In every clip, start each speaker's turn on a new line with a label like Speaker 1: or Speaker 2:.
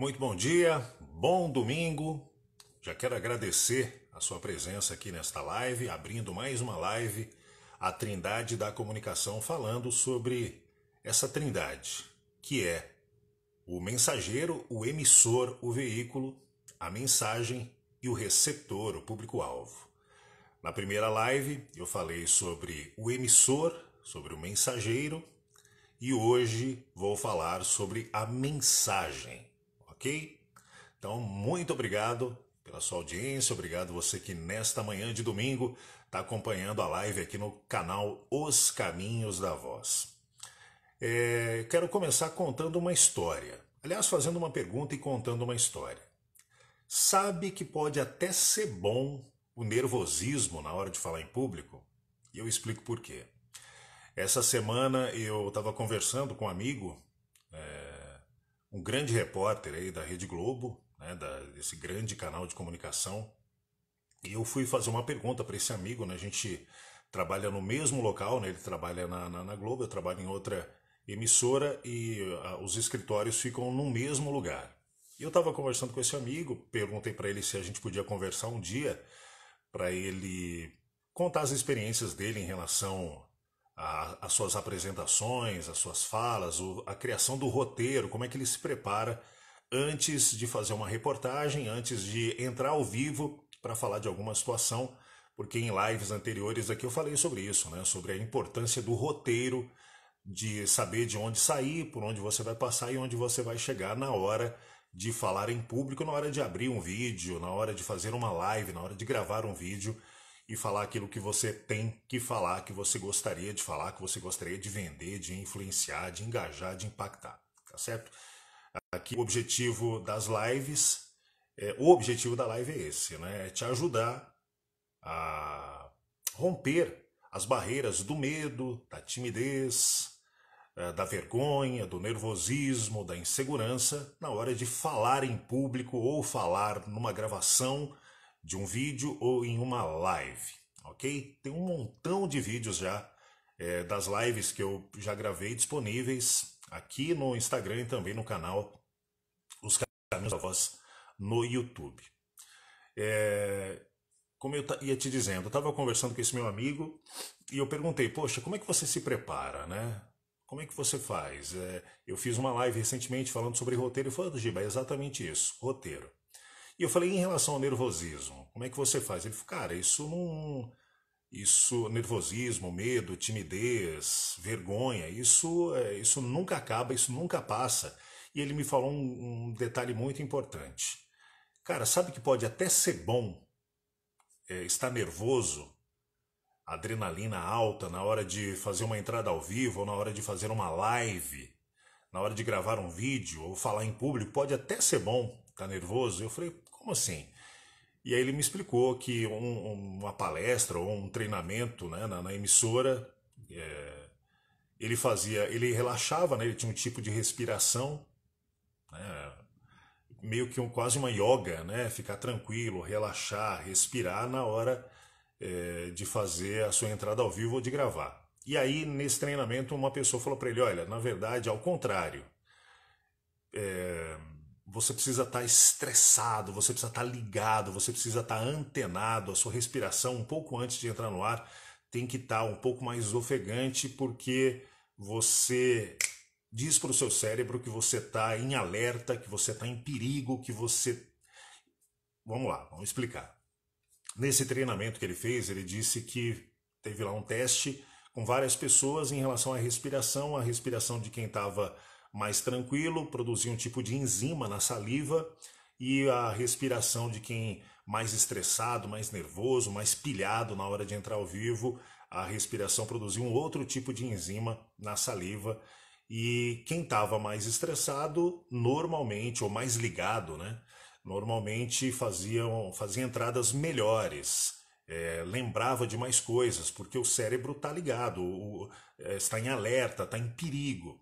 Speaker 1: Muito bom dia, bom domingo. Já quero agradecer a sua presença aqui nesta live, abrindo mais uma live, a Trindade da Comunicação, falando sobre essa trindade, que é o mensageiro, o emissor, o veículo, a mensagem e o receptor, o público-alvo. Na primeira live eu falei sobre o emissor, sobre o mensageiro, e hoje vou falar sobre a mensagem, ok? Então, muito obrigado pela sua audiência, obrigado você que nesta manhã de domingo está acompanhando a live aqui no canal Os Caminhos da Voz. Quero começar contando uma história. Aliás, fazendo uma pergunta e contando uma história. Sabe que pode até ser bom o nervosismo na hora de falar em público? E eu explico por quê. Essa semana eu estava conversando com um amigo, um grande repórter aí da Rede Globo, né, desse grande canal de comunicação, e eu fui fazer uma pergunta para esse amigo, né? A gente trabalha no mesmo local, né? Ele trabalha na Globo, eu trabalho em outra emissora e os escritórios ficam no mesmo lugar. E eu estava conversando com esse amigo, perguntei para ele se a gente podia conversar um dia para ele contar as experiências dele em relação às suas apresentações, às suas falas, a criação do roteiro, como é que ele se prepara antes de fazer uma reportagem, antes de entrar ao vivo para falar de alguma situação, porque em lives anteriores aqui eu falei sobre isso, né? Sobre a importância do roteiro, de saber de onde sair, por onde você vai passar e onde você vai chegar na hora de falar em público, na hora de abrir um vídeo, na hora de fazer uma live, na hora de gravar um vídeo e falar aquilo que você tem que falar, que você gostaria de falar, que você gostaria de vender, de influenciar, de engajar, de impactar, tá certo? Aqui o objetivo das lives, o objetivo da live é esse, né? É te ajudar a romper as barreiras do medo, da timidez, da vergonha, do nervosismo, da insegurança na hora de falar em público ou falar numa gravação de um vídeo ou em uma live, ok? Tem um montão de vídeos já das lives que eu já gravei disponíveis aqui no Instagram e também no canal Os Caminhos da Voz no YouTube. Como eu ia te dizendo, eu estava conversando com esse meu amigo e eu perguntei, poxa, como é que você se prepara, né? Como é que você faz? Eu fiz uma live recentemente falando sobre roteiro e falou, Giba, é exatamente isso, roteiro. E eu falei, em relação ao nervosismo, como é que você faz? Ele falou, cara, isso não... Isso, nervosismo, medo, timidez, vergonha, isso nunca acaba, isso nunca passa. E ele me falou um detalhe muito importante. Cara, sabe que pode até ser bom estar nervoso, adrenalina alta na hora de fazer uma entrada ao vivo, ou na hora de fazer uma live, na hora de gravar um vídeo, ou falar em público, pode até ser bom estar nervoso. Eu falei, como assim? E aí ele me explicou que uma palestra ou um treinamento, né, na emissora, ele relaxava, né, ele tinha um tipo de respiração, né, meio que quase uma yoga, né, ficar tranquilo, relaxar, respirar na hora de fazer a sua entrada ao vivo ou de gravar. E aí, nesse treinamento, uma pessoa falou para ele, olha, na verdade, ao contrário, você precisa estar estressado, você precisa estar ligado, você precisa estar antenado, a sua respiração um pouco antes de entrar no ar tem que estar um pouco mais ofegante, porque você diz para o seu cérebro que você está em alerta, que você está em perigo, que você... Vamos lá, vamos explicar. Nesse treinamento que ele fez, ele disse que teve lá um teste com várias pessoas em relação à respiração. A respiração de quem estava mais tranquilo produzia um tipo de enzima na saliva, e a respiração de quem mais estressado, mais nervoso, mais pilhado na hora de entrar ao vivo, a respiração produzia um outro tipo de enzima na saliva. E quem estava mais estressado, normalmente, ou mais ligado, né? Normalmente fazia entradas melhores, lembrava de mais coisas, porque o cérebro está ligado, está em alerta, está em perigo.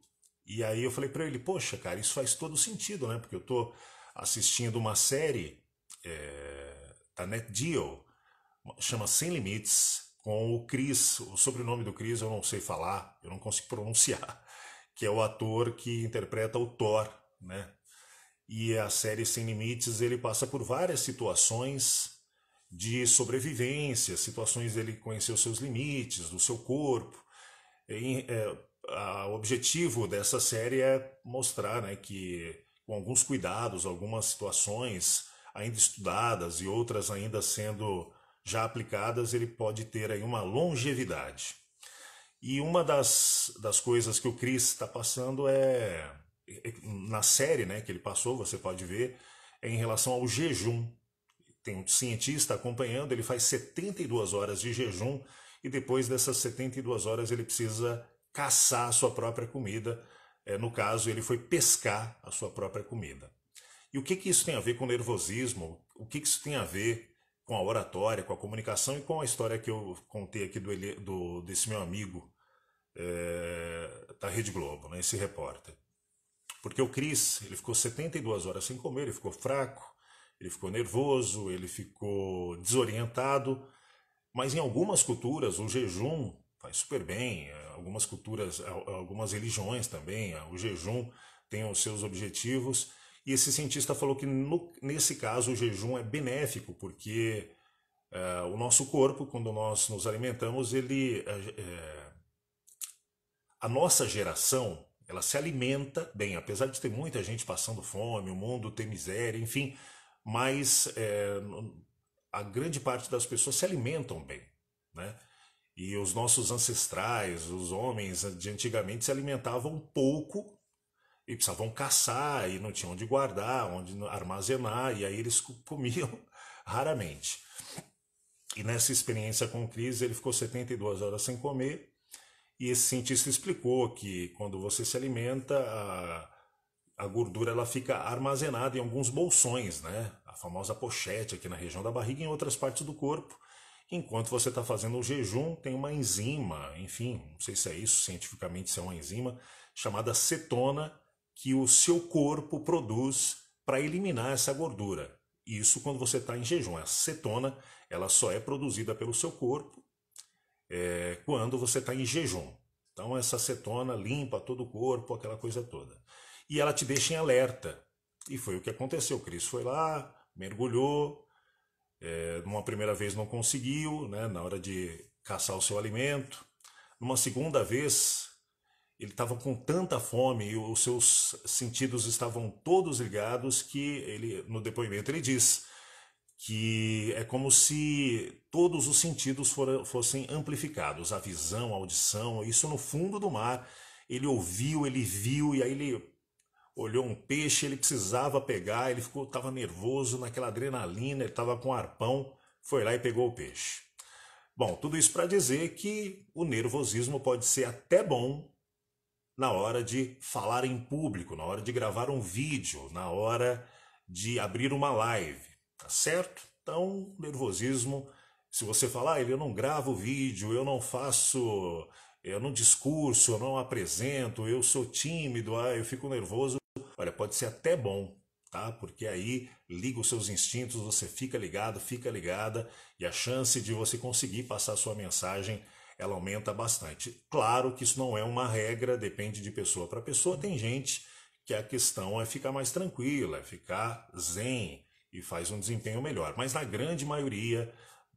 Speaker 1: E aí eu falei para ele, poxa, cara, isso faz todo sentido, né? Porque eu estou assistindo uma série da NetGeo, chama Sem Limites, com o Chris, o sobrenome do Chris eu não sei falar, eu não consigo pronunciar, que é o ator que interpreta o Thor, né? E a série Sem Limites, ele passa por várias situações de sobrevivência, situações dele conhecer os seus limites, do seu corpo. O objetivo dessa série é mostrar, né, que com alguns cuidados, algumas situações ainda estudadas e outras ainda sendo já aplicadas, ele pode ter aí uma longevidade. E uma das coisas que o Chris está passando na série, né, que ele passou, você pode ver, é em relação ao jejum. Tem um cientista acompanhando, ele faz 72 horas de jejum e depois dessas 72 horas ele precisa caçar a sua própria comida. No caso, ele foi pescar a sua própria comida. E o que isso tem a ver com o nervosismo? O que isso tem a ver com a oratória, com a comunicação e com a história que eu contei aqui desse meu amigo da Rede Globo, né, esse repórter? Porque o Chris, ele ficou 72 horas sem comer, ele ficou fraco, ele ficou nervoso, ele ficou desorientado, mas em algumas culturas o jejum faz super bem, algumas culturas, algumas religiões também, o jejum tem os seus objetivos, e esse cientista falou que nesse caso o jejum é benéfico, porque o nosso corpo, quando nós nos alimentamos, a nossa geração, ela se alimenta bem, apesar de ter muita gente passando fome, o mundo tem miséria, enfim, mas a grande parte das pessoas se alimentam bem, né? E os nossos ancestrais, os homens de antigamente se alimentavam pouco e precisavam caçar e não tinham onde guardar, onde armazenar, e aí eles comiam raramente. E nessa experiência com o Chris, ele ficou 72 horas sem comer, e esse cientista explicou que quando você se alimenta, a gordura ela fica armazenada em alguns bolsões, né? A famosa pochete aqui na região da barriga e em outras partes do corpo. Enquanto você está fazendo o jejum, tem uma enzima, enfim, não sei se é isso, cientificamente se é uma enzima, chamada cetona, que o seu corpo produz para eliminar essa gordura. Isso quando você está em jejum. A cetona ela só é produzida pelo seu corpo quando você está em jejum. Então essa cetona limpa todo o corpo, aquela coisa toda. E ela te deixa em alerta. E foi o que aconteceu. O Chris foi lá, mergulhou, numa primeira vez não conseguiu, né, na hora de caçar o seu alimento. Numa segunda vez, ele estava com tanta fome e os seus sentidos estavam todos ligados que ele, no depoimento ele diz que é como se todos os sentidos fossem amplificados, a visão, a audição, isso no fundo do mar. Ele ouviu, ele viu, e aí ele olhou um peixe, ele precisava pegar, ele estava nervoso, naquela adrenalina, ele estava com um arpão, foi lá e pegou o peixe. Bom, tudo isso para dizer que o nervosismo pode ser até bom na hora de falar em público, na hora de gravar um vídeo, na hora de abrir uma live, tá certo? Então, nervosismo, se você falar, eu não gravo vídeo, eu não faço, eu não discurso, eu não apresento, eu sou tímido, eu fico nervoso, olha, pode ser até bom, tá? Porque aí liga os seus instintos, você fica ligado, fica ligada, e a chance de você conseguir passar a sua mensagem, ela aumenta bastante. Claro que isso não é uma regra, depende de pessoa para pessoa. Tem gente que a questão é ficar mais tranquila, é ficar zen e faz um desempenho melhor. Mas na grande maioria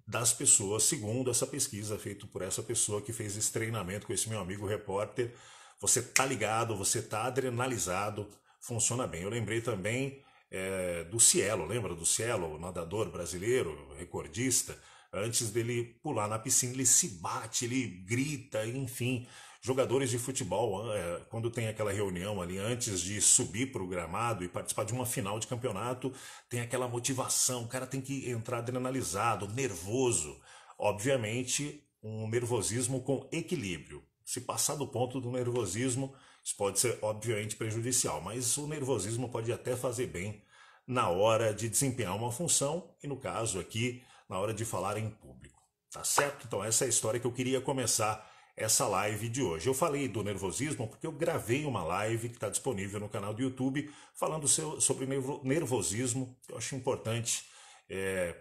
Speaker 1: das pessoas, segundo essa pesquisa feita por essa pessoa que fez esse treinamento com esse meu amigo repórter, você tá ligado, você tá adrenalizado, funciona bem. Eu lembrei também do Cielo, lembra do Cielo, o nadador brasileiro, recordista? Antes dele pular na piscina, ele se bate, ele grita, enfim. Jogadores de futebol, quando tem aquela reunião ali antes de subir para o gramado e participar de uma final de campeonato, tem aquela motivação, o cara tem que entrar adrenalizado, nervoso. Obviamente, um nervosismo com equilíbrio. Se passar do ponto do nervosismo, isso pode ser, obviamente, prejudicial, mas o nervosismo pode até fazer bem na hora de desempenhar uma função e, no caso aqui, na hora de falar em público, tá certo? Então essa é a história que eu queria começar essa live de hoje. Eu falei do nervosismo porque eu gravei uma live que está disponível no canal do YouTube falando sobre nervosismo. Eu acho importante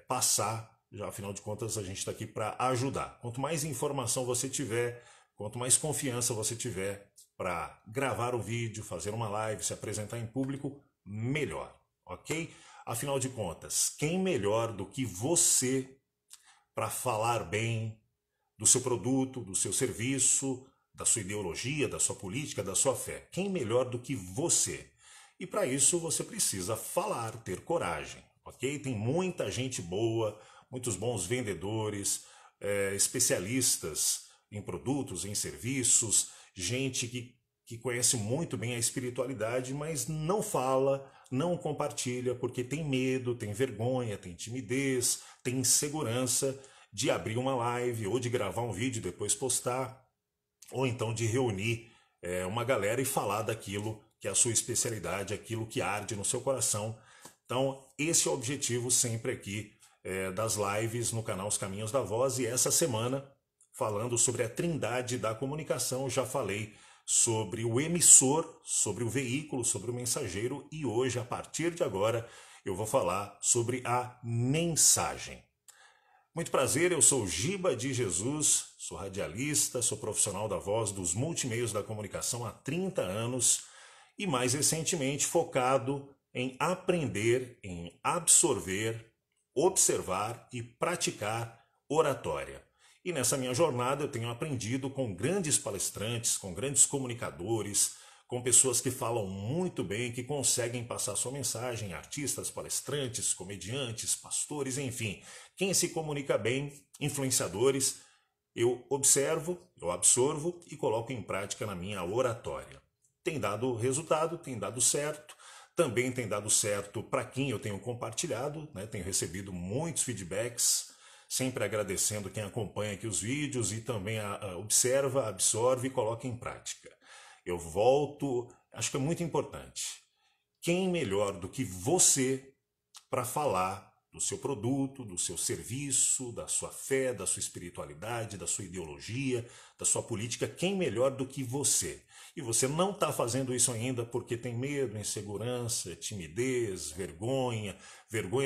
Speaker 1: passar, já afinal de contas a gente está aqui para ajudar. Quanto mais informação você tiver, quanto mais confiança você tiver para gravar o vídeo, fazer uma live, se apresentar em público, melhor. ok? Afinal de contas, quem melhor do que você para falar bem do seu produto, do seu serviço, da sua ideologia, da sua política, da sua fé? Quem melhor do que você? E para isso você precisa falar, ter coragem, ok? Tem muita gente boa, muitos bons vendedores, especialistas em produtos, em serviços, gente que conhece muito bem a espiritualidade, mas não fala, não compartilha, porque tem medo, tem vergonha, tem timidez, tem insegurança de abrir uma live ou de gravar um vídeo e depois postar, ou então de reunir uma galera e falar daquilo que é a sua especialidade, aquilo que arde no seu coração. Então, esse é o objetivo sempre aqui das lives no canal Os Caminhos da Voz. E essa semana, falando sobre a trindade da comunicação, já falei sobre o emissor, sobre o veículo, sobre o mensageiro, e hoje, a partir de agora, eu vou falar sobre a mensagem. Muito prazer, eu sou Giba de Jesus, sou radialista, sou profissional da voz dos multimeios da comunicação há 30 anos e mais recentemente focado em aprender, em absorver, observar e praticar oratória. E nessa minha jornada eu tenho aprendido com grandes palestrantes, com grandes comunicadores, com pessoas que falam muito bem, que conseguem passar sua mensagem, artistas, palestrantes, comediantes, pastores, enfim. Quem se comunica bem, influenciadores, eu observo, eu absorvo e coloco em prática na minha oratória. Tem dado resultado, tem dado certo. Também tem dado certo para quem eu tenho compartilhado, né? Tenho recebido muitos feedbacks, sempre agradecendo quem acompanha aqui os vídeos e também observa, absorve e coloca em prática. Eu volto, acho que é muito importante. Quem melhor do que você para falar do seu produto, do seu serviço, da sua fé, da sua espiritualidade, da sua ideologia, da sua política? Quem melhor do que você? E você não está fazendo isso ainda porque tem medo, insegurança, timidez, vergonha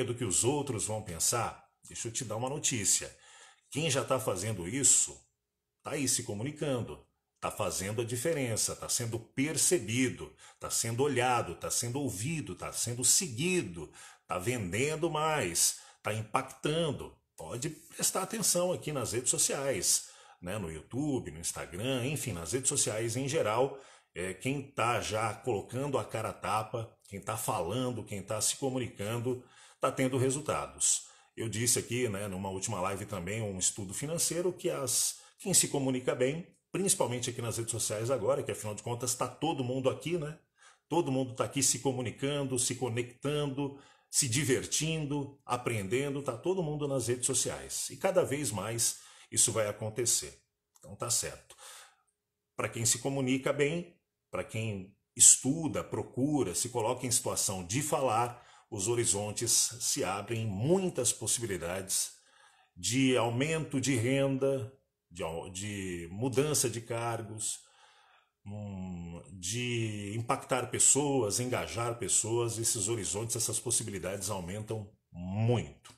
Speaker 1: do que os outros vão pensar? Deixa eu te dar uma notícia. Quem já está fazendo isso, está aí se comunicando, está fazendo a diferença, está sendo percebido, está sendo olhado, está sendo ouvido, está sendo seguido, está vendendo mais, está impactando. Pode prestar atenção aqui nas redes sociais, né? No YouTube, no Instagram, enfim, nas redes sociais em geral. Quem está já colocando a cara a tapa, quem está falando, quem está se comunicando, está tendo resultados. Eu disse aqui, né, numa última live também, um estudo financeiro, que quem se comunica bem, principalmente aqui nas redes sociais agora, que afinal de contas está todo mundo aqui, né? Todo mundo está aqui se comunicando, se conectando, se divertindo, aprendendo, está todo mundo nas redes sociais. E cada vez mais isso vai acontecer. Então tá certo. Para quem se comunica bem, para quem estuda, procura, se coloca em situação de falar, os horizontes se abrem, muitas possibilidades de aumento de renda, de mudança de cargos, de impactar pessoas, engajar pessoas. Esses horizontes, essas possibilidades aumentam muito.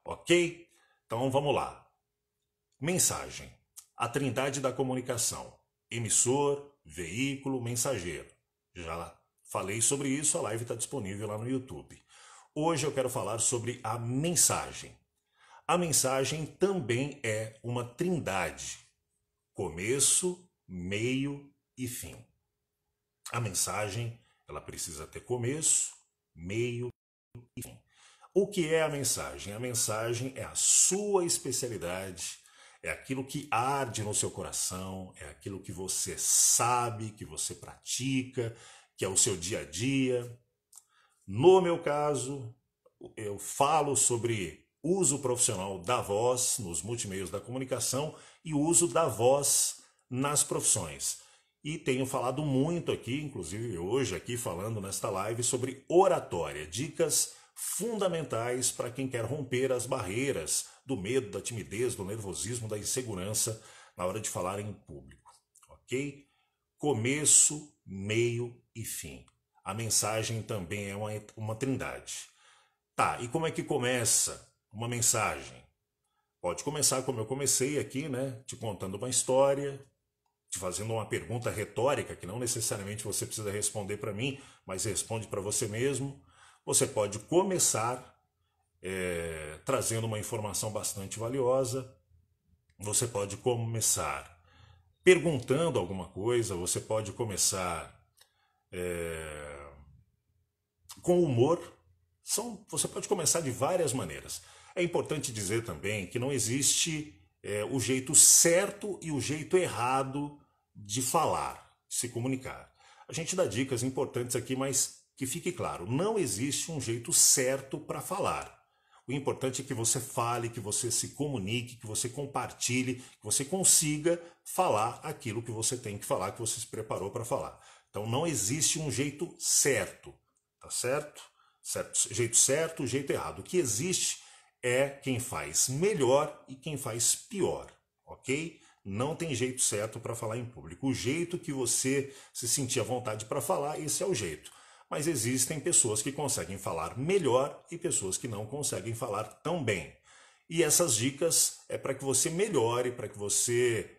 Speaker 1: Ok? Então vamos lá. Mensagem. A trindade da comunicação. Emissor, veículo, mensageiro. Já falei sobre isso, a live está disponível lá no YouTube. Hoje eu quero falar sobre a mensagem. A mensagem também é uma trindade. Começo, meio e fim. A mensagem, ela precisa ter começo, meio e fim. O que é a mensagem? A mensagem é a sua especialidade, é aquilo que arde no seu coração, é aquilo que você sabe, que você pratica, que é o seu dia a dia. No meu caso, eu falo sobre uso profissional da voz nos multimeios da comunicação e o uso da voz nas profissões. E tenho falado muito aqui, inclusive hoje aqui falando nesta live, sobre oratória, dicas fundamentais para quem quer romper as barreiras do medo, da timidez, do nervosismo, da insegurança na hora de falar em público, ok? Começo, meio e fim. A mensagem também é uma trindade. Tá, e como é que começa uma mensagem? Pode começar como eu comecei aqui, né? Te contando uma história, te fazendo uma pergunta retórica, que não necessariamente você precisa responder para mim, mas responde para você mesmo. Você pode começar trazendo uma informação bastante valiosa, você pode começar perguntando alguma coisa, você pode começar com humor, você pode começar de várias maneiras. É importante dizer também que não existe o jeito certo e o jeito errado de falar, de se comunicar. A gente dá dicas importantes aqui, mas que fique claro, não existe um jeito certo para falar. O importante é que você fale, que você se comunique, que você compartilhe, que você consiga falar aquilo que você tem que falar, que você se preparou para falar. Então não existe um jeito certo, tá certo? Jeito certo, jeito errado. O que existe é quem faz melhor e quem faz pior, ok? Não tem jeito certo para falar em público. O jeito que você se sentir à vontade para falar, esse é o jeito. Mas existem pessoas que conseguem falar melhor e pessoas que não conseguem falar tão bem. E essas dicas é para que você melhore, para que você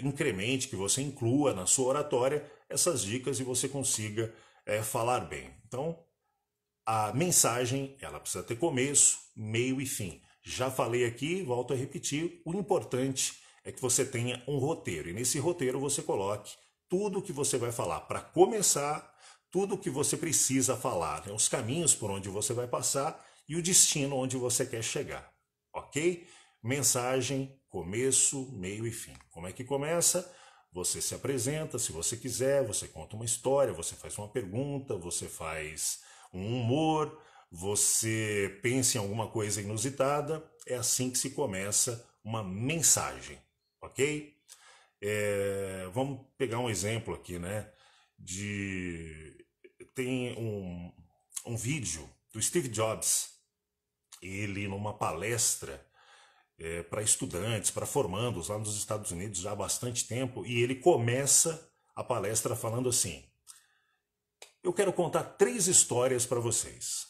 Speaker 1: incremente, que você inclua na sua oratória essas dicas e você consiga falar bem. Então, a mensagem, ela precisa ter começo, meio e fim. Já falei aqui, volto a repetir, o importante é que você tenha um roteiro. E nesse roteiro você coloque tudo o que você vai falar para começar, tudo o que você precisa falar, os caminhos por onde você vai passar e o destino onde você quer chegar, ok? Mensagem, começo, meio e fim. Como é que começa? Você se apresenta, se você quiser, você conta uma história, você faz uma pergunta, você faz um humor, você pensa em alguma coisa inusitada. É assim que se começa uma mensagem, ok? Vamos pegar um exemplo aqui, né? Tem um vídeo do Steve Jobs, ele numa palestra para estudantes, para formandos lá nos Estados Unidos já há bastante tempo, e ele começa a palestra falando assim: eu quero contar 3 histórias para vocês.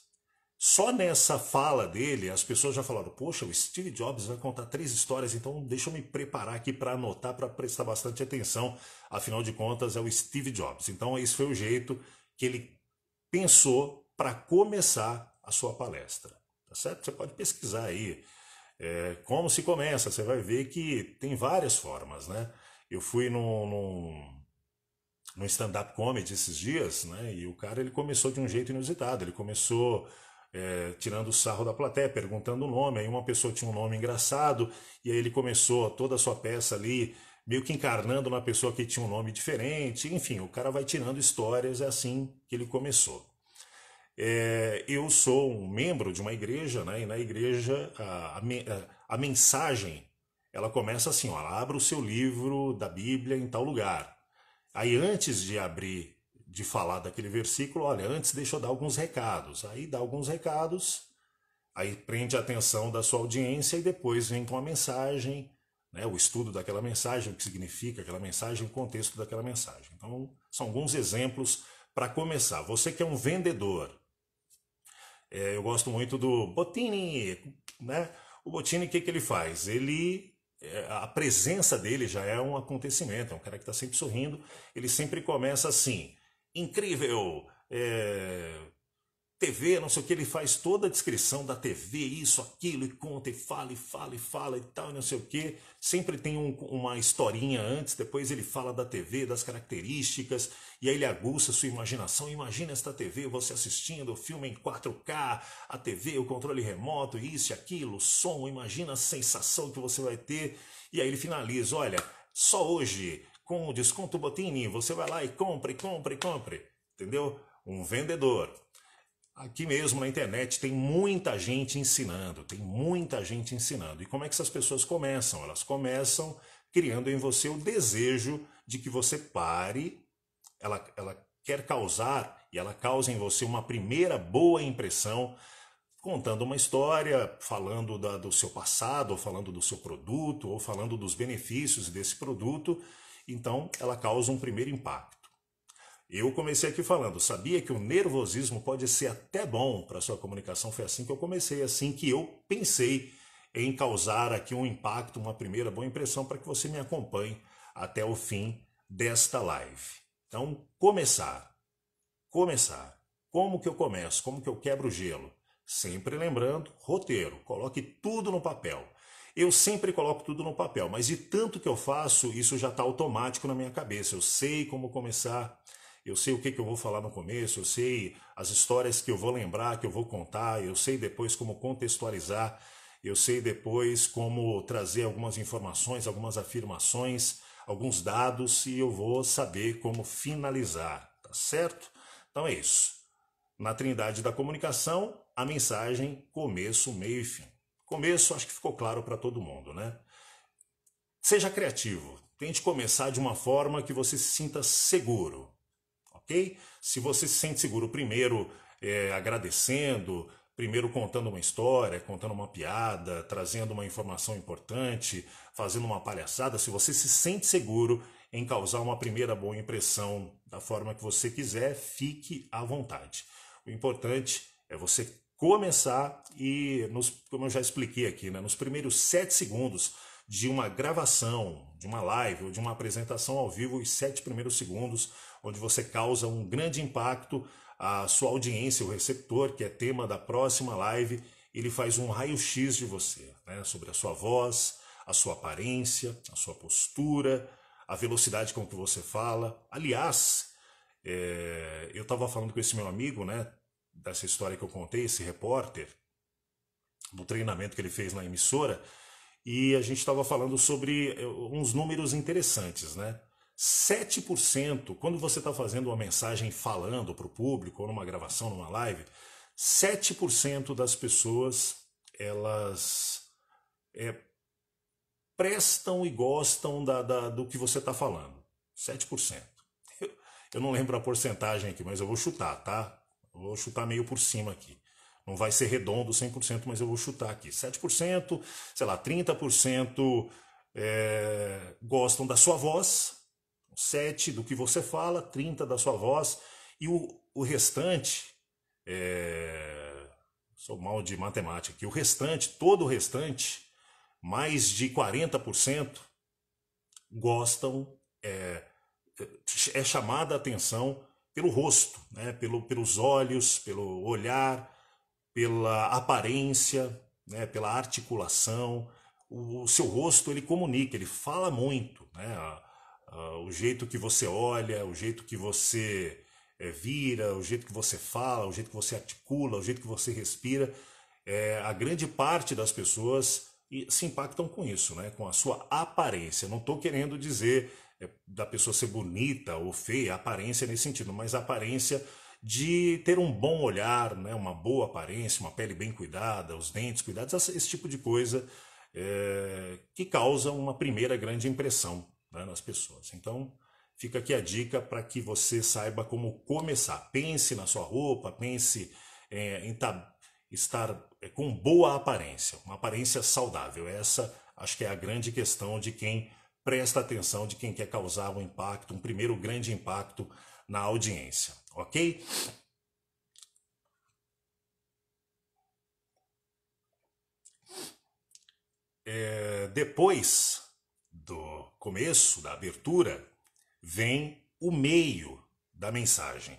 Speaker 1: Só nessa fala dele, as pessoas já falaram: poxa, o Steve Jobs vai contar 3 histórias, então deixa eu me preparar aqui para anotar, para prestar bastante atenção. Afinal de contas, é o Steve Jobs. Então, esse foi o jeito que ele pensou para começar a sua palestra. Tá certo? Você pode pesquisar aí como se começa. Você vai ver que tem várias formas, né? Eu fui no stand-up comedy esses dias, né? E o cara ele começou de um jeito inusitado. Ele começou tirando o sarro da plateia, perguntando o nome. Aí uma pessoa tinha um nome engraçado e aí ele começou toda a sua peça ali meio que encarnando uma pessoa que tinha um nome diferente. Enfim, o cara vai tirando histórias, é assim que ele começou. Eu sou um membro de uma igreja, né? E na igreja a mensagem ela começa assim, ó, ela abre o seu livro da Bíblia em tal lugar. Aí antes de falar daquele versículo, olha, antes deixa eu dar alguns recados. Aí dá alguns recados, aí prende a atenção da sua audiência e depois vem com a mensagem, né, o estudo daquela mensagem, o que significa aquela mensagem, o contexto daquela mensagem. Então, são alguns exemplos para começar. Você que é um vendedor, eu gosto muito do Bottini, né? O Bottini, o que ele faz? A presença dele já é um acontecimento, é um cara que está sempre sorrindo, ele sempre começa assim: incrível, TV, não sei o que, ele faz toda a descrição da TV, isso, aquilo, e conta, e fala, e fala, e fala, e tal, e não sei o que. Sempre tem uma historinha antes, depois ele fala da TV, das características, e aí ele aguça a sua imaginação. Imagina esta TV, você assistindo o filme em 4K, a TV, o controle remoto, isso e aquilo, o som, imagina a sensação que você vai ter. E aí ele finaliza: olha, só hoje, com o desconto Bottini, você vai lá e compre, compre, compre. Entendeu? Um vendedor. Aqui mesmo na internet tem muita gente ensinando, tem muita gente ensinando. E como é que essas pessoas começam? Elas começam criando em você o desejo de que você pare, ela quer causar, e ela causa em você uma primeira boa impressão, contando uma história, falando do seu passado, ou falando do seu produto, ou falando dos benefícios desse produto. Então, ela causa um primeiro impacto. Eu comecei aqui falando, sabia que o nervosismo pode ser até bom para a sua comunicação? Foi assim que eu comecei, assim que eu pensei em causar aqui um impacto, uma primeira boa impressão, para que você me acompanhe até o fim desta live. Então, começar. Como que eu começo? Como que eu quebro o gelo? Sempre lembrando, roteiro, coloque tudo no papel. Eu sempre coloco tudo no papel, mas de tanto que eu faço, isso já está automático na minha cabeça. Eu sei como começar, eu sei o que eu vou falar no começo, eu sei as histórias que eu vou lembrar, que eu vou contar, eu sei depois como contextualizar, eu sei depois como trazer algumas informações, algumas afirmações, alguns dados e eu vou saber como finalizar, tá certo? Então é isso. Na Trindade da Comunicação, a mensagem começo, meio e fim. Começo, acho que ficou claro para todo mundo, né? Seja criativo. Tente começar de uma forma que você se sinta seguro, ok? Se você se sente seguro, primeiro agradecendo, primeiro contando uma história, contando uma piada, trazendo uma informação importante, fazendo uma palhaçada, se você se sente seguro em causar uma primeira boa impressão da forma que você quiser, fique à vontade. O importante é você começar e, como eu já expliquei aqui, né, nos primeiros 7 segundos de uma gravação, de uma live ou de uma apresentação ao vivo, os 7 primeiros segundos, onde você causa um grande impacto, a sua audiência, o receptor, que é tema da próxima live, ele faz um raio-x de você, né, sobre a sua voz, a sua aparência, a sua postura, a velocidade com que você fala. Aliás, eu estava falando com esse meu amigo, né, dessa história que eu contei, esse repórter, do treinamento que ele fez na emissora, e a gente estava falando sobre uns números interessantes, né? 7%, quando você está fazendo uma mensagem falando para o público, ou numa gravação, numa live, 7% das pessoas, elas prestam e gostam do que você está falando. 7%. Eu não lembro a porcentagem aqui, mas eu vou chutar, tá? Eu vou chutar meio por cima aqui. Não vai ser redondo 100%, mas eu vou chutar aqui. 7%, sei lá, 30% gostam da sua voz, 7% do que você fala, 30% da sua voz, e o restante, sou mal de matemática aqui, o restante, todo o restante, mais de 40% gostam, é chamada a atenção pelo rosto, né? Pelos olhos, pelo olhar, pela aparência, né? Pela articulação. O seu rosto ele comunica, ele fala muito, né? O jeito que você olha, o jeito que você vira, o jeito que você fala, o jeito que você articula, o jeito que você respira. A grande parte das pessoas se impactam com isso, né? Com a sua aparência. Não estou querendo dizer da pessoa ser bonita ou feia, aparência nesse sentido, mas a aparência de ter um bom olhar, né? Uma boa aparência, uma pele bem cuidada, os dentes cuidados, esse tipo de coisa que causa uma primeira grande impressão, né, nas pessoas. Então, fica aqui a dica para que você saiba como começar. Pense na sua roupa, pense em estar com boa aparência, uma aparência saudável. Essa acho que é a grande questão de quem presta atenção, de quem quer causar um impacto, um primeiro grande impacto na audiência, ok? Depois do começo, da abertura, vem o meio da mensagem.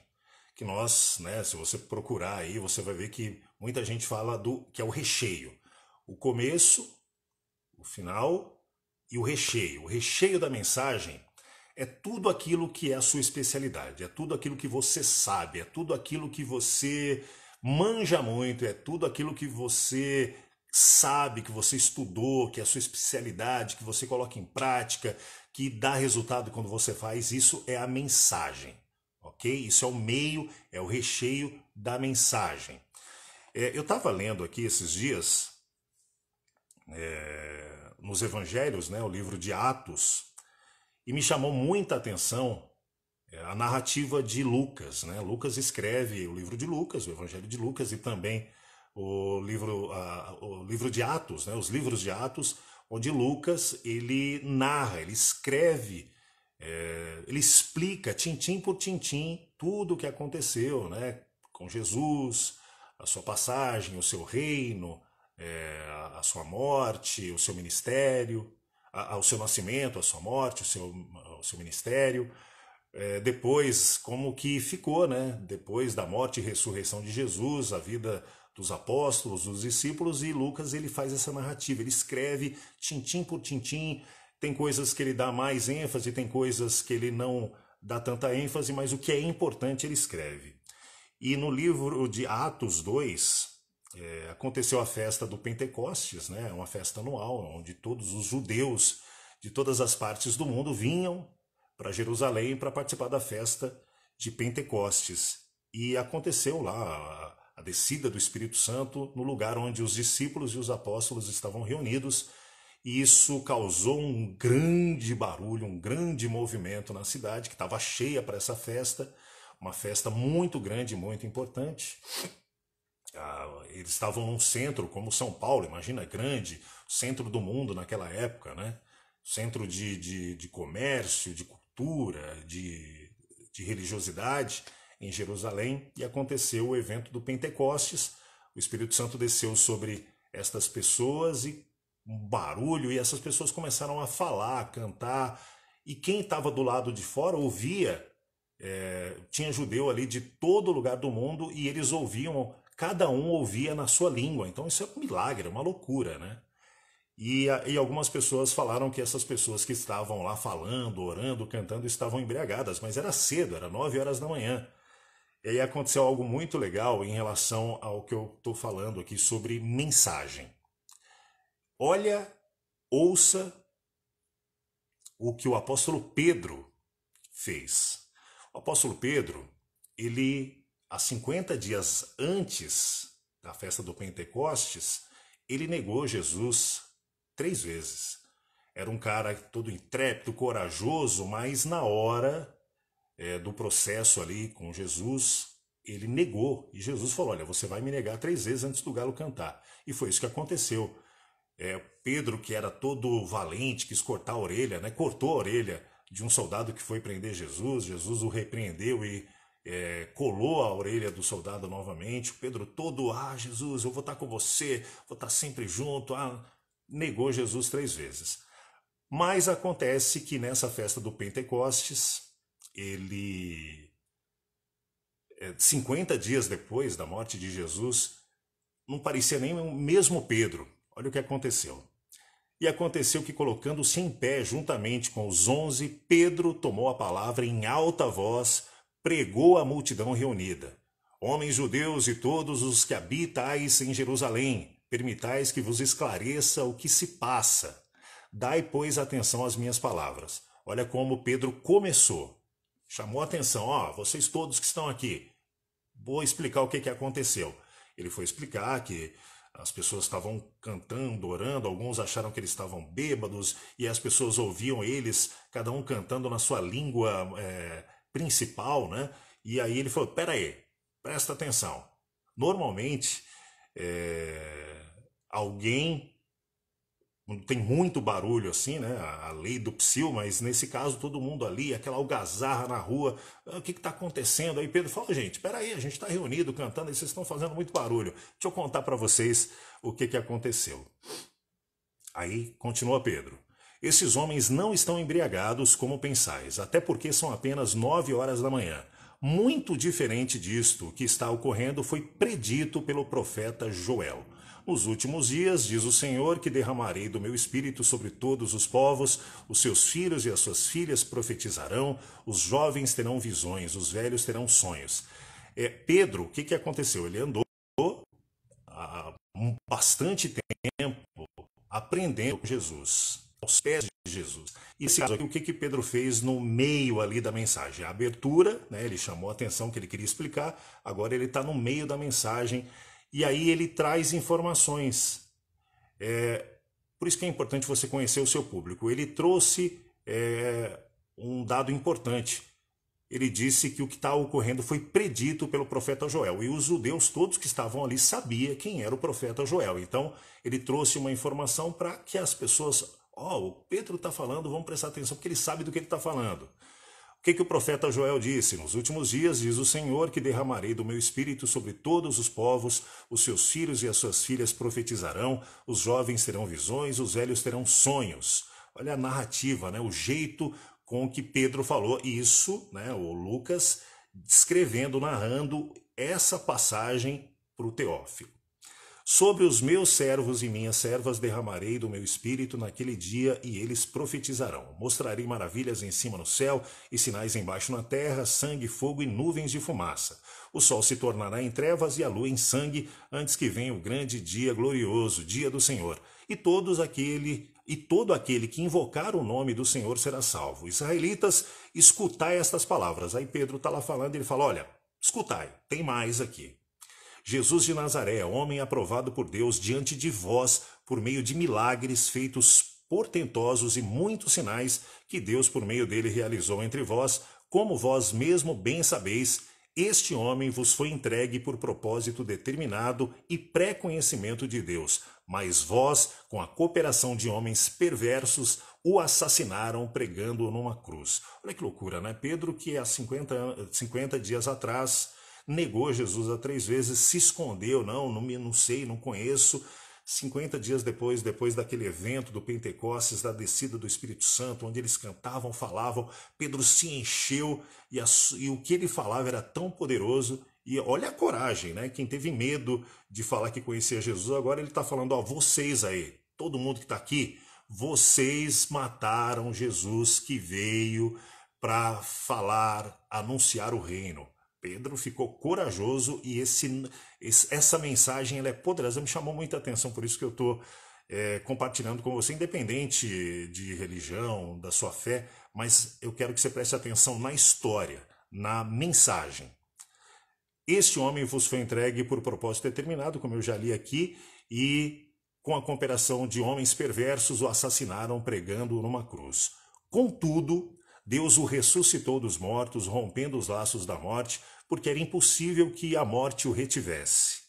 Speaker 1: Que nós, né, se você procurar aí, você vai ver que muita gente fala do que é o recheio. O começo, o final e o recheio. O recheio da mensagem é tudo aquilo que é a sua especialidade, é tudo aquilo que você sabe, é tudo aquilo que você manja muito, é tudo aquilo que você sabe, que você estudou, que é a sua especialidade, que você coloca em prática, que dá resultado quando você faz. Isso é a mensagem, ok? Isso é o meio, é o recheio da mensagem. Eu estava lendo aqui esses dias, nos Evangelhos, né, o livro de Atos, e me chamou muita atenção a narrativa de Lucas, né? Lucas escreve o livro de Lucas, o Evangelho de Lucas, e também o livro de Atos, né? Os livros de Atos, onde Lucas ele narra, ele escreve, ele explica tintim por tintim tudo o que aconteceu, né? Com Jesus, a sua passagem, o seu reino, a sua morte, o seu ministério, ao seu nascimento, a sua morte, o seu ministério. depois como que ficou, né? Depois da morte e ressurreição de Jesus, a vida dos apóstolos, dos discípulos, e Lucas ele faz essa narrativa, ele escreve tintim por tintim, tem coisas que ele dá mais ênfase, tem coisas que ele não dá tanta ênfase, mas o que é importante ele escreve. E no livro de Atos 2, aconteceu a festa do Pentecostes, né? Uma festa anual, onde todos os judeus de todas as partes do mundo vinham para Jerusalém para participar da festa de Pentecostes. E aconteceu lá a descida do Espírito Santo no lugar onde os discípulos e os apóstolos estavam reunidos, e isso causou um grande barulho, um grande movimento na cidade, que estava cheia para essa festa, uma festa muito grande, muito importante. Eles estavam num centro como São Paulo, imagina, grande, centro do mundo naquela época, né? Centro de comércio, de cultura, de religiosidade em Jerusalém, e aconteceu o evento do Pentecostes. O Espírito Santo desceu sobre estas pessoas e um barulho, e essas pessoas começaram a falar, a cantar, e quem estava do lado de fora ouvia. Tinha judeu ali de todo lugar do mundo e eles ouviam, cada um ouvia na sua língua. Então isso é um milagre, é uma loucura, né? E algumas pessoas falaram que essas pessoas que estavam lá falando, orando, cantando, estavam embriagadas, mas era cedo, era 9 horas da manhã. E aí aconteceu algo muito legal em relação ao que eu estou falando aqui sobre mensagem. Olha, ouça o que o apóstolo Pedro fez. O apóstolo Pedro, ele, há 50 dias antes da festa do Pentecostes, ele negou Jesus 3 vezes. Era um cara todo intrépido, corajoso, mas na hora do processo ali com Jesus, ele negou. E Jesus falou, olha, você vai me negar 3 vezes antes do galo cantar. E foi isso que aconteceu. Pedro, que era todo valente, quis cortar a orelha, né? Cortou a orelha de um soldado que foi prender Jesus. Jesus o repreendeu e colou a orelha do soldado novamente. O Pedro todo, Jesus, eu vou estar com você, vou estar sempre junto. Negou Jesus 3 vezes. Mas acontece que nessa festa do Pentecostes, ele, 50 dias depois da morte de Jesus, não parecia nem o mesmo Pedro. Olha o que aconteceu. E aconteceu que, colocando-se em pé juntamente com os 11, Pedro tomou a palavra em alta voz, pregou à multidão reunida. Homens judeus e todos os que habitais em Jerusalém, permitais que vos esclareça o que se passa. Dai, pois, atenção às minhas palavras. Olha como Pedro começou. Chamou a atenção, vocês todos que estão aqui. Vou explicar o que aconteceu. Ele foi explicar que as pessoas estavam cantando, orando, alguns acharam que eles estavam bêbados, e as pessoas ouviam eles, cada um cantando na sua língua principal, né? E aí ele falou, peraí, presta atenção. Normalmente, alguém, tem muito barulho assim, né? A lei do psil, mas nesse caso todo mundo ali, aquela algazarra na rua, o que está acontecendo? Aí Pedro fala, gente, peraí, a gente está reunido cantando e vocês estão fazendo muito barulho. Deixa eu contar para vocês o que aconteceu. Aí continua Pedro. Esses homens não estão embriagados como pensais, até porque são apenas 9 horas da manhã. Muito diferente disto, o que está ocorrendo foi predito pelo profeta Joel. Nos últimos dias, diz o Senhor, que derramarei do meu espírito sobre todos os povos, os seus filhos e as suas filhas profetizarão, os jovens terão visões, os velhos terão sonhos. Pedro, o que aconteceu? Ele andou há bastante tempo aprendendo com Jesus, aos pés de Jesus. E nesse caso aqui, o que Pedro fez no meio ali da mensagem? A abertura, né, ele chamou a atenção que ele queria explicar, agora ele está no meio da mensagem. E aí ele traz informações. Por isso que é importante você conhecer o seu público. Ele trouxe um dado importante. Ele disse que o que está ocorrendo foi predito pelo profeta Joel. E os judeus todos que estavam ali sabiam quem era o profeta Joel. Então ele trouxe uma informação para que as pessoas... o Pedro está falando, vamos prestar atenção, porque ele sabe do que ele está falando. O que o profeta Joel disse? Nos últimos dias, diz o Senhor, que derramarei do meu espírito sobre todos os povos, os seus filhos e as suas filhas profetizarão, os jovens terão visões, os velhos terão sonhos. Olha a narrativa, né? O jeito com o que Pedro falou, isso, né, o Lucas, descrevendo, narrando essa passagem para o Teófilo. Sobre os meus servos e minhas servas derramarei do meu espírito naquele dia e eles profetizarão. Mostrarei maravilhas em cima no céu e sinais embaixo na terra, sangue, fogo e nuvens de fumaça. O sol se tornará em trevas e a lua em sangue antes que venha o grande dia glorioso, dia do Senhor. E todo aquele que invocar o nome do Senhor será salvo. Israelitas, escutai estas palavras. Aí Pedro está lá falando e ele fala, olha, escutai, tem mais aqui. Jesus de Nazaré, homem aprovado por Deus diante de vós, por meio de milagres feitos portentosos e muitos sinais que Deus por meio dele realizou entre vós, como vós mesmo bem sabeis, este homem vos foi entregue por propósito determinado e pré-conhecimento de Deus, mas vós, com a cooperação de homens perversos, o assassinaram pregando-o numa cruz. Olha que loucura, né? Pedro, que há 50 dias atrás negou Jesus 3 vezes, se escondeu, não sei, não conheço. 50 dias depois daquele evento do Pentecostes, da descida do Espírito Santo, onde eles cantavam, falavam, Pedro se encheu e o que ele falava era tão poderoso. E olha a coragem, né? Quem teve medo de falar que conhecia Jesus, agora ele está falando, ó, vocês aí, todo mundo que está aqui, vocês mataram Jesus que veio para falar, anunciar o reino. Pedro ficou corajoso e essa mensagem ela é poderosa, me chamou muita atenção, por isso que eu estou compartilhando com você, independente de religião, da sua fé, mas eu quero que você preste atenção na história, na mensagem. Este homem vos foi entregue por propósito determinado, como eu já li aqui, e com a cooperação de homens perversos o assassinaram pregando-o numa cruz. Contudo, Deus o ressuscitou dos mortos, rompendo os laços da morte, porque era impossível que a morte o retivesse.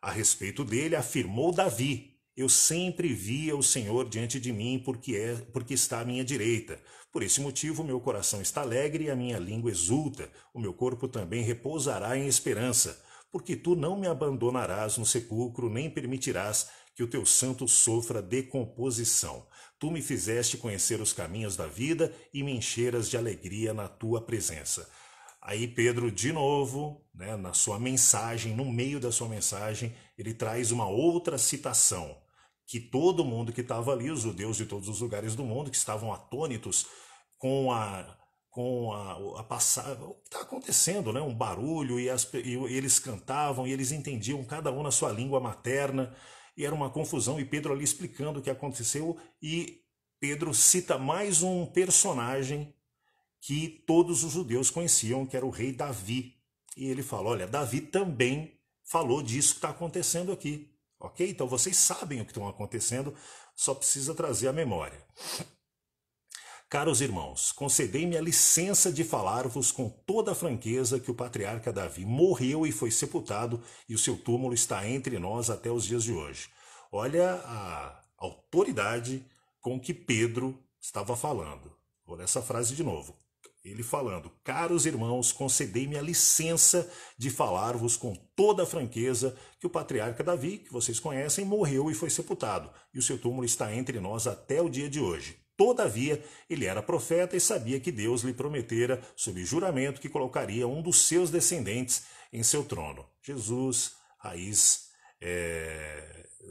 Speaker 1: A respeito dele, afirmou Davi, eu sempre via o Senhor diante de mim, porque está à minha direita. Por esse motivo, meu coração está alegre e a minha língua exulta. O meu corpo também repousará em esperança, porque tu não me abandonarás no sepulcro, nem permitirás que o teu santo sofra decomposição. Tu me fizeste conhecer os caminhos da vida e me encheras de alegria na tua presença. Aí Pedro, de novo, né, na sua mensagem, no meio da sua mensagem, ele traz uma outra citação, que todo mundo que estava ali, os judeus de todos os lugares do mundo, que estavam atônitos com a passagem, o que está acontecendo, né? Um barulho, e eles cantavam, e eles entendiam cada um na sua língua materna, e era uma confusão, e Pedro ali explicando o que aconteceu, e Pedro cita mais um personagem que todos os judeus conheciam, que era o rei Davi. E ele fala, olha, Davi também falou disso que está acontecendo aqui. Ok? Então vocês sabem o que está acontecendo, só precisa trazer a memória. Caros irmãos, concedei-me a licença de falar-vos com toda a franqueza que o patriarca Davi morreu e foi sepultado, e o seu túmulo está entre nós até os dias de hoje. Olha a autoridade com que Pedro estava falando. Vou ler essa frase de novo. Ele falando, caros irmãos, concedei-me a licença de falar-vos com toda a franqueza que o patriarca Davi, que vocês conhecem, morreu e foi sepultado, e o seu túmulo está entre nós até o dia de hoje. Todavia, ele era profeta e sabia que Deus lhe prometera, sob juramento, que colocaria um dos seus descendentes em seu trono. Jesus,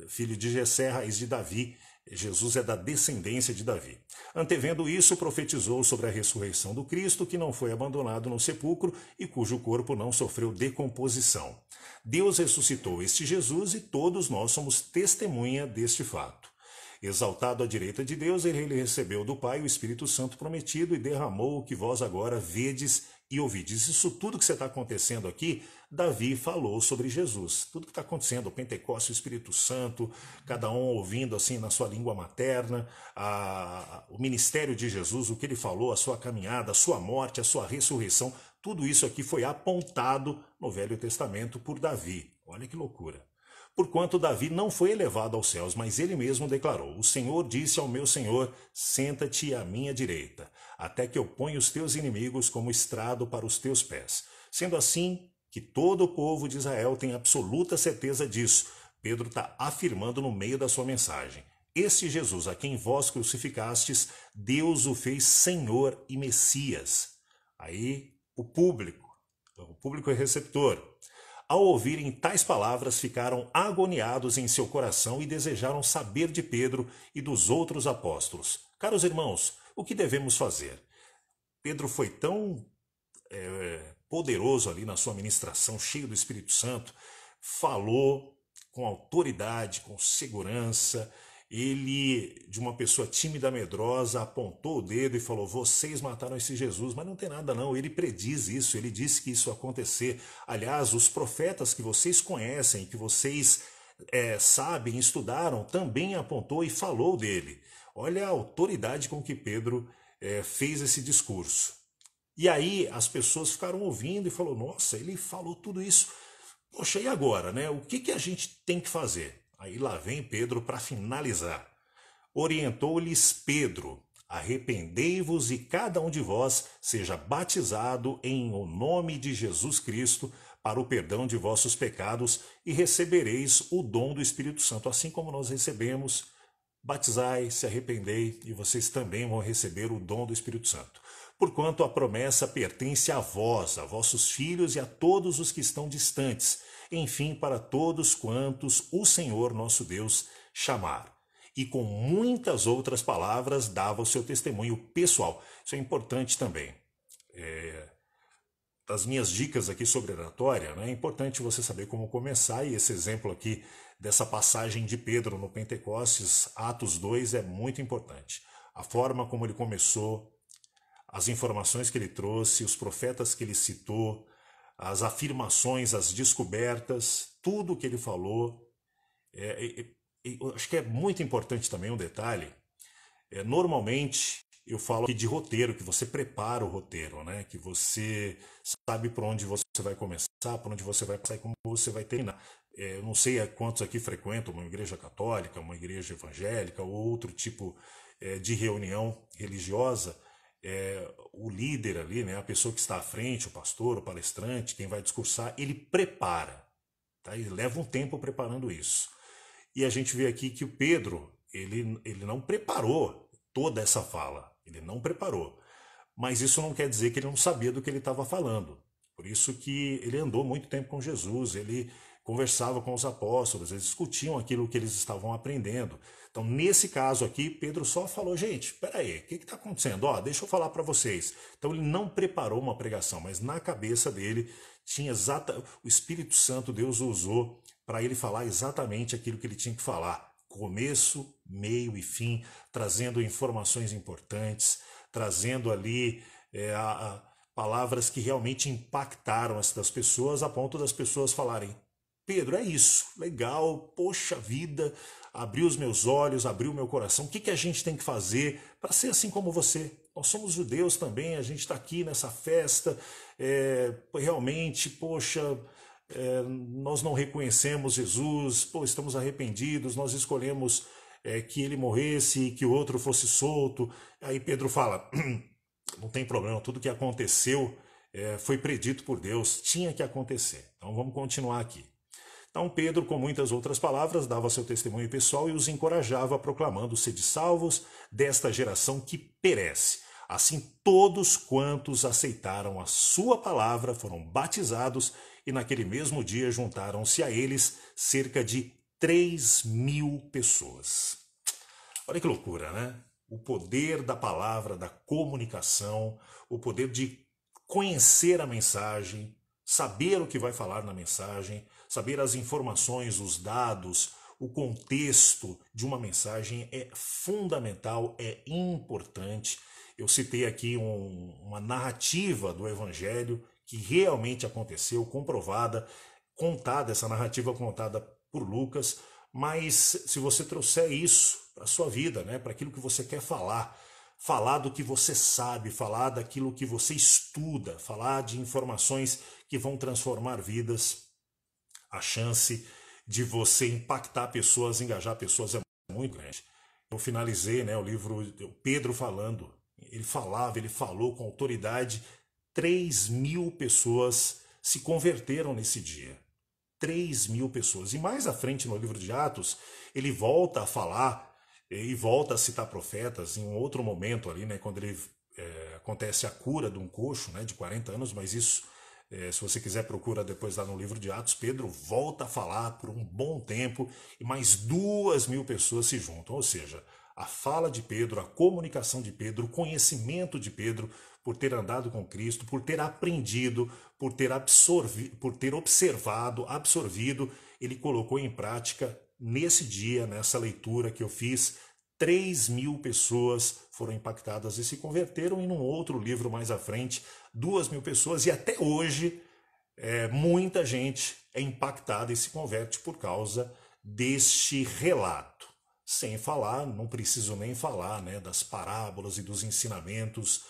Speaker 1: filho de Jessé, raiz de Davi. Jesus é da descendência de Davi. Antevendo isso, profetizou sobre a ressurreição do Cristo, que não foi abandonado no sepulcro e cujo corpo não sofreu decomposição. Deus ressuscitou este Jesus e todos nós somos testemunha deste fato. Exaltado à direita de Deus, ele recebeu do Pai o Espírito Santo prometido e derramou o que vós agora vedes e ouvides. Isso tudo que está acontecendo aqui, Davi falou sobre Jesus. Tudo que está acontecendo, o Pentecostes, o Espírito Santo, cada um ouvindo assim na sua língua materna, o ministério de Jesus, o que ele falou, a sua caminhada, a sua morte, a sua ressurreição, tudo isso aqui foi apontado no Velho Testamento por Davi. Olha que loucura. Porquanto Davi não foi elevado aos céus, mas ele mesmo declarou, o Senhor disse ao meu Senhor, senta-te à minha direita, até que eu ponha os teus inimigos como estrado para os teus pés. Sendo assim, que todo o povo de Israel tem absoluta certeza disso. Pedro está afirmando no meio da sua mensagem. Este Jesus, a quem vós crucificastes, Deus o fez Senhor e Messias. Aí o público é receptor. Ao ouvirem tais palavras, ficaram agoniados em seu coração e desejaram saber de Pedro e dos outros apóstolos. Caros irmãos, o que devemos fazer? Pedro foi tão poderoso ali na sua ministração, cheio do Espírito Santo, falou com autoridade, com segurança. Ele, de uma pessoa tímida, medrosa, apontou o dedo e falou: vocês mataram esse Jesus. Mas não tem nada não, ele prediz isso, ele disse que isso ia acontecer. Aliás, os profetas que vocês conhecem, que vocês sabem, estudaram, também apontou e falou dele. Olha a autoridade com que Pedro fez esse discurso. E aí as pessoas ficaram ouvindo e falaram: nossa, ele falou tudo isso. Poxa, e agora, né? O que a gente tem que fazer? Aí lá vem Pedro para finalizar. Orientou-lhes Pedro: arrependei-vos e cada um de vós seja batizado em o nome de Jesus Cristo para o perdão de vossos pecados e recebereis o dom do Espírito Santo. Assim como nós recebemos, batizai, se arrependei e vocês também vão receber o dom do Espírito Santo. Porquanto a promessa pertence a vós, a vossos filhos e a todos os que estão distantes, enfim, para todos quantos o Senhor nosso Deus chamar. E com muitas outras palavras dava o seu testemunho pessoal. Isso é importante também. Das minhas dicas aqui sobre oratória, né, é importante você saber como começar, e esse exemplo aqui dessa passagem de Pedro no Pentecostes, Atos 2, é muito importante. A forma como ele começou, as informações que ele trouxe, os profetas que ele citou, as afirmações, as descobertas, tudo que ele falou. Eu acho que é muito importante também um detalhe. Normalmente eu falo aqui de roteiro, que você prepara o roteiro, né? Que você sabe por onde você vai começar, por onde você vai passar e como você vai terminar. Eu não sei quantos aqui frequentam uma igreja católica, uma igreja evangélica ou outro tipo de reunião religiosa. O líder ali, né, a pessoa que está à frente, o pastor, o palestrante, quem vai discursar, ele prepara, tá? Ele leva um tempo preparando isso. E a gente vê aqui que o Pedro, ele não preparou toda essa fala, ele não preparou. Mas isso não quer dizer que ele não sabia do que ele estava falando. Por isso que ele andou muito tempo com Jesus, ele conversava com os apóstolos, eles discutiam aquilo que eles estavam aprendendo. Então, nesse caso aqui, Pedro só falou: gente, peraí, o que está acontecendo? Deixa eu falar para vocês. Então, ele não preparou uma pregação, mas na cabeça dele tinha o Espírito Santo, Deus o usou para ele falar exatamente aquilo que ele tinha que falar. Começo, meio e fim, trazendo informações importantes, trazendo ali palavras que realmente impactaram essas pessoas, a ponto das pessoas falarem: Pedro, é isso, legal, poxa vida, abriu os meus olhos, abriu o meu coração. O que a gente tem que fazer para ser assim como você? Nós somos judeus também, a gente está aqui nessa festa, realmente, poxa, nós não reconhecemos Jesus, estamos arrependidos, nós escolhemos que ele morresse e que o outro fosse solto. Aí Pedro fala: não tem problema, tudo que aconteceu foi predito por Deus, tinha que acontecer. Então vamos continuar aqui. Então Pedro, com muitas outras palavras, dava seu testemunho pessoal e os encorajava, proclamando: sede salvos desta geração que perece. Assim todos quantos aceitaram a sua palavra foram batizados, e naquele mesmo dia juntaram-se a eles cerca de 3.000 pessoas. Olha que loucura, né? O poder da palavra, da comunicação, o poder de conhecer a mensagem, saber o que vai falar na mensagem, saber as informações, os dados, o contexto de uma mensagem é fundamental, é importante. Eu citei aqui uma narrativa do Evangelho que realmente aconteceu, comprovada, contada, essa narrativa contada por Lucas, mas se você trouxer isso para a sua vida, né, para aquilo que você quer falar do que você sabe, falar daquilo que você estuda, falar de informações que vão transformar vidas, a chance de você impactar pessoas, engajar pessoas é muito grande. Eu finalizei, né, o livro Pedro falando, ele falou com autoridade, 3.000 pessoas se converteram nesse dia. 3.000 pessoas. E mais à frente no livro de Atos, ele volta a falar e volta a citar profetas em um outro momento ali, né, quando ele acontece a cura de um coxo, né, de 40 anos, mas isso, se você quiser, procura depois lá no livro de Atos. Pedro volta a falar por um bom tempo e mais 2.000 pessoas se juntam, ou seja, a fala de Pedro, a comunicação de Pedro, o conhecimento de Pedro por ter andado com Cristo, por ter aprendido, por ter observado, absorvido, ele colocou em prática nesse dia, nessa leitura que eu fiz. 3.000 pessoas foram impactadas e se converteram, e num outro livro mais à frente, 2.000 pessoas, e até hoje muita gente é impactada e se converte por causa deste relato. Sem falar, não preciso nem falar, né, das parábolas e dos ensinamentos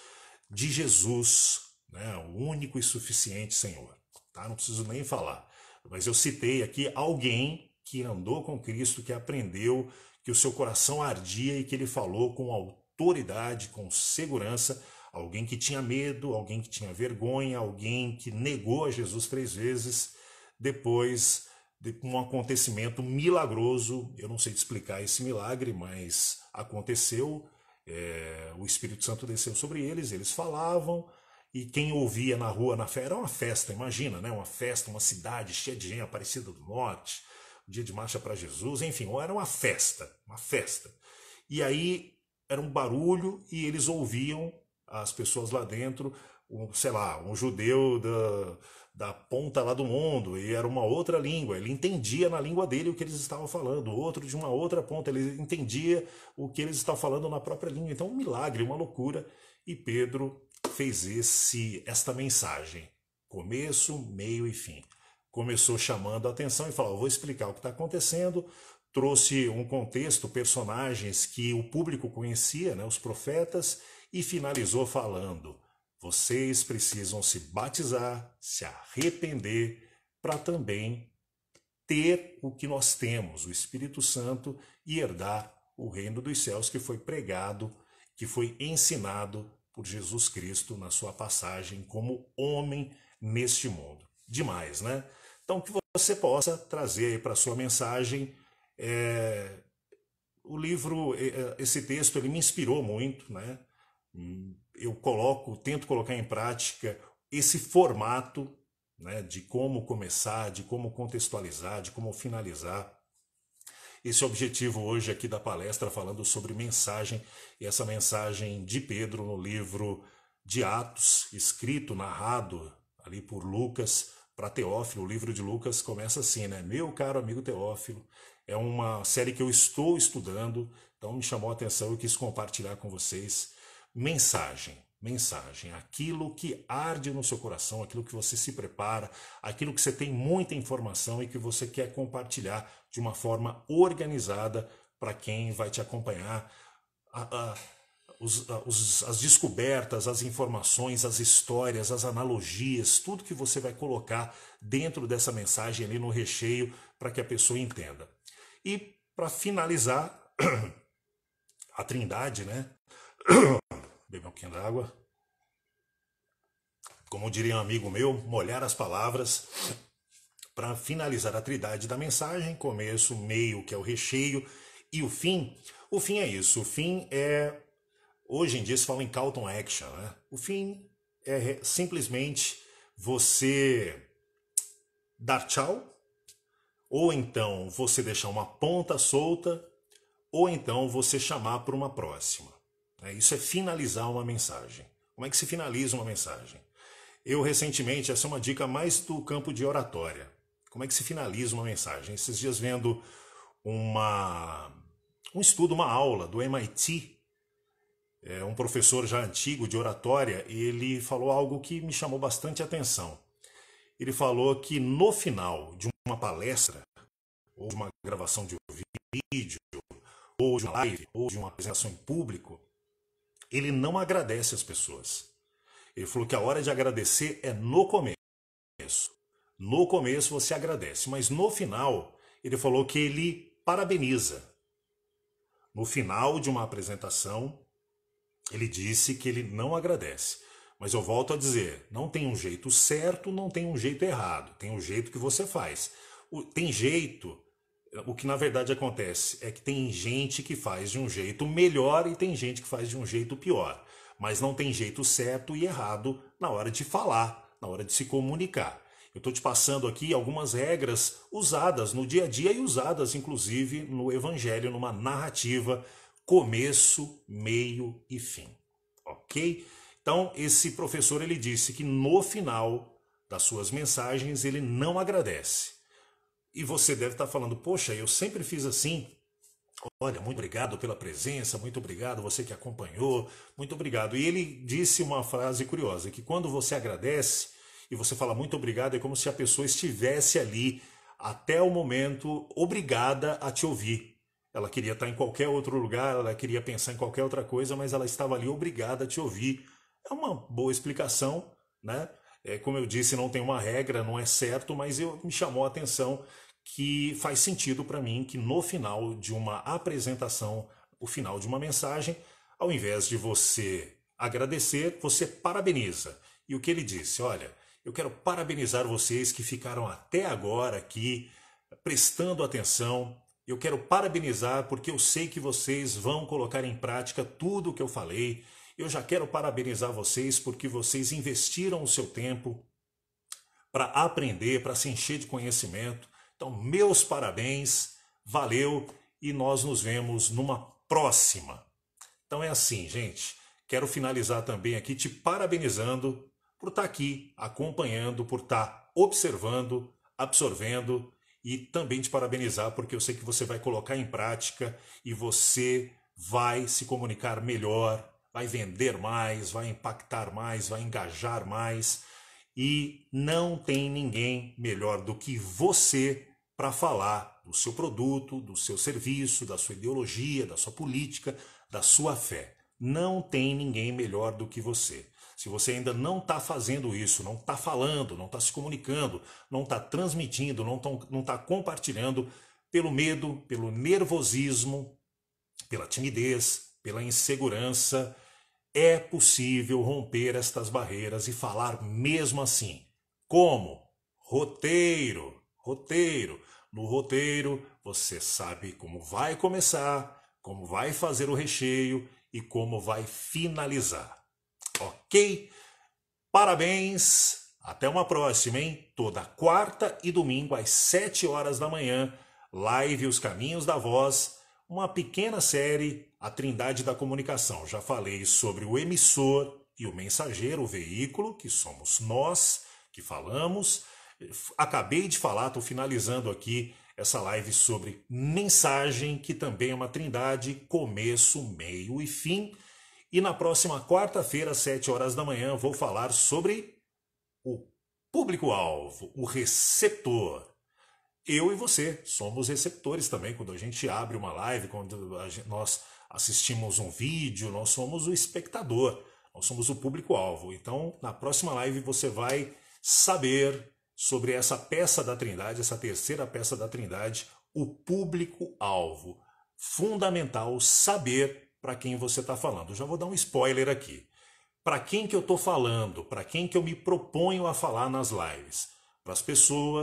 Speaker 1: de Jesus, né, o único e suficiente Senhor. Tá? Não preciso nem falar. Mas eu citei aqui alguém que andou com Cristo, que aprendeu, que o seu coração ardia e que ele falou com autoridade, com segurança. Alguém que tinha medo, alguém que tinha vergonha, alguém que negou a Jesus 3 vezes, depois de um acontecimento milagroso. Eu não sei te explicar esse milagre, mas aconteceu. O Espírito Santo desceu sobre eles, eles falavam, e quem ouvia na rua, na festa, era uma festa, imagina, né? Uma festa, uma cidade cheia de gente, Aparecida do Norte, um dia de marcha para Jesus, enfim, era uma festa, uma festa. E aí era um barulho e eles ouviam as pessoas lá dentro, sei lá, um judeu da ponta lá do mundo, e era uma outra língua, ele entendia na língua dele o que eles estavam falando, outro de uma outra ponta, ele entendia o que eles estavam falando na própria língua. Então, um milagre, uma loucura, e Pedro fez esta mensagem, começo, meio e fim. Começou chamando a atenção e falou: vou explicar o que está acontecendo, trouxe um contexto, personagens que o público conhecia, né, os profetas, e finalizou falando: vocês precisam se batizar, se arrepender, para também ter o que nós temos, o Espírito Santo, e herdar o reino dos céus, que foi pregado, que foi ensinado por Jesus Cristo na sua passagem como homem neste mundo. Demais, né? Então, que você possa trazer aí para a sua mensagem. O livro, esse texto, ele me inspirou muito, né? Eu tento colocar em prática esse formato, né, de como começar, de como contextualizar, de como finalizar. Esse objetivo hoje aqui da palestra, falando sobre mensagem, e essa mensagem de Pedro no livro de Atos, escrito, narrado ali por Lucas para Teófilo. O livro de Lucas começa assim, né? Meu caro amigo Teófilo, é uma série que eu estou estudando, então me chamou a atenção e eu quis compartilhar com vocês. Mensagem, aquilo que arde no seu coração, aquilo que você se prepara, aquilo que você tem muita informação e que você quer compartilhar de uma forma organizada para quem vai te acompanhar. As descobertas, as informações, as histórias, as analogias, tudo que você vai colocar dentro dessa mensagem ali no recheio para que a pessoa entenda. E para finalizar, a Trindade, né? Beber um pouquinho d'água. Como diria um amigo meu, molhar as palavras para finalizar a trindade da mensagem, começo, meio, que é o recheio, e o fim. O fim é isso, o fim é, hoje em dia se fala em call to action, né? O fim é simplesmente você dar tchau, ou então você deixar uma ponta solta, ou então você chamar para uma próxima. Isso é finalizar uma mensagem. Como é que se finaliza uma mensagem? Eu recentemente, essa é uma dica mais do campo de oratória. Como é que se finaliza uma mensagem? Esses dias vendo um estudo, uma aula do MIT, um professor já antigo de oratória, ele falou algo que me chamou bastante atenção. Ele falou que no final de uma palestra, ou de uma gravação de vídeo, ou de uma live, ou de uma apresentação em público, ele não agradece as pessoas. Ele falou que a hora de agradecer é no começo. No começo você agradece, mas no final ele falou que ele parabeniza. No final de uma apresentação, ele disse que ele não agradece. Mas eu volto a dizer, não tem um jeito certo, não tem um jeito errado. Tem um jeito que você faz. Tem jeito O que na verdade acontece é que tem gente que faz de um jeito melhor e tem gente que faz de um jeito pior. Mas não tem jeito certo e errado na hora de falar, na hora de se comunicar. Eu estou te passando aqui algumas regras usadas no dia a dia e usadas inclusive no Evangelho, numa narrativa, começo, meio e fim. Ok? Então, esse professor ele disse que no final das suas mensagens ele não agradece. E você deve estar falando, poxa, eu sempre fiz assim. Olha, muito obrigado pela presença, muito obrigado você que acompanhou, muito obrigado. E ele disse uma frase curiosa, que quando você agradece e você fala muito obrigado, é como se a pessoa estivesse ali até o momento obrigada a te ouvir. Ela queria estar em qualquer outro lugar, ela queria pensar em qualquer outra coisa, mas ela estava ali obrigada a te ouvir. É uma boa explicação, né? Como eu disse, não tem uma regra, não é certo, mas me chamou a atenção que faz sentido para mim que no final de uma apresentação, o final de uma mensagem, ao invés de você agradecer, você parabeniza. E o que ele disse? Olha, eu quero parabenizar vocês que ficaram até agora aqui prestando atenção. Eu quero parabenizar porque eu sei que vocês vão colocar em prática tudo o que eu falei. Eu já quero parabenizar vocês porque vocês investiram o seu tempo para aprender, para se encher de conhecimento. Então, meus parabéns, valeu e nós nos vemos numa próxima. Então é assim, gente. Quero finalizar também aqui te parabenizando por estar aqui acompanhando, por estar observando, absorvendo e também te parabenizar porque eu sei que você vai colocar em prática e você vai se comunicar melhor, vai vender mais, vai impactar mais, vai engajar mais. E não tem ninguém melhor do que você para falar do seu produto, do seu serviço, da sua ideologia, da sua política, da sua fé. Não tem ninguém melhor do que você. Se você ainda não está fazendo isso, não está falando, não está se comunicando, não está transmitindo, não está compartilhando, pelo medo, pelo nervosismo, pela timidez, pela insegurança, é possível romper estas barreiras e falar mesmo assim. Como? Roteiro. Roteiro. No roteiro, você sabe como vai começar, como vai fazer o recheio e como vai finalizar. Ok? Parabéns! Até uma próxima, hein? Toda quarta e domingo às 7 horas da manhã, live Os Caminhos da Voz, uma pequena série, a Trindade da Comunicação. Já falei sobre o emissor e o mensageiro, o veículo, que somos nós que falamos. Acabei de falar, estou finalizando aqui essa live sobre mensagem, que também é uma trindade, começo, meio e fim. E na próxima quarta-feira, às 7 horas da manhã, vou falar sobre o público-alvo, o receptor. Eu e você somos receptores também. Quando a gente abre uma live, quando nós assistimos um vídeo, nós somos o espectador, nós somos o público-alvo. Então, na próxima live você vai saber sobre essa peça da Trindade, essa terceira peça da Trindade, o público-alvo. Fundamental saber para quem você está falando. Eu já vou dar um spoiler aqui. Para quem que eu estou falando? Para quem que eu me proponho a falar nas lives? Para as pessoas